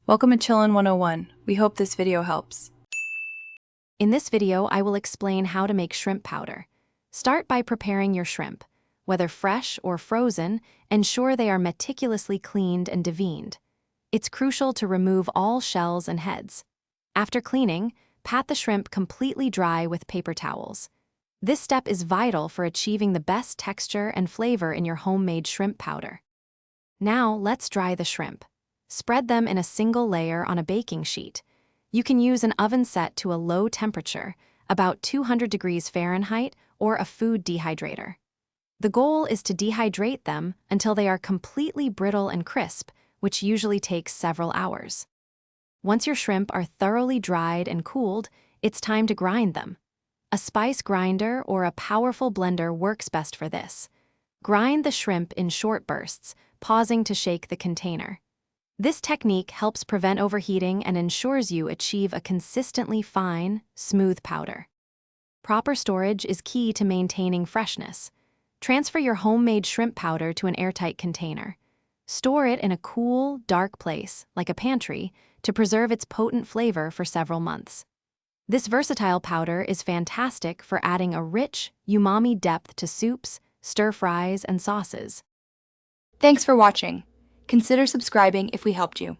Welcome to Chillin' 101. We hope this video helps. In this video, I will explain how to make shrimp powder. Start by preparing your shrimp. Whether fresh or frozen, ensure they are meticulously cleaned and deveined. It's crucial to remove all shells and heads. After cleaning, pat the shrimp completely dry with paper towels. This step is vital for achieving the best texture and flavor in your homemade shrimp powder. Now, let's dry the shrimp. Spread them in a single layer on a baking sheet. You can use an oven set to a low temperature, about 200 degrees Fahrenheit, or a food dehydrator. The goal is to dehydrate them until they are completely brittle and crisp, which usually takes several hours. Once your shrimp are thoroughly dried and cooled, it's time to grind them. A spice grinder or a powerful blender works best for this. Grind the shrimp in short bursts, pausing to shake the container. This technique helps prevent overheating and ensures you achieve a consistently fine, smooth powder. Proper storage is key to maintaining freshness. Transfer your homemade shrimp powder to an airtight container. Store it in a cool, dark place, like a pantry, to preserve its potent flavor for several months. This versatile powder is fantastic for adding a rich, umami depth to soups, stir-fries, and sauces. Thanks for watching. Consider subscribing if we helped you.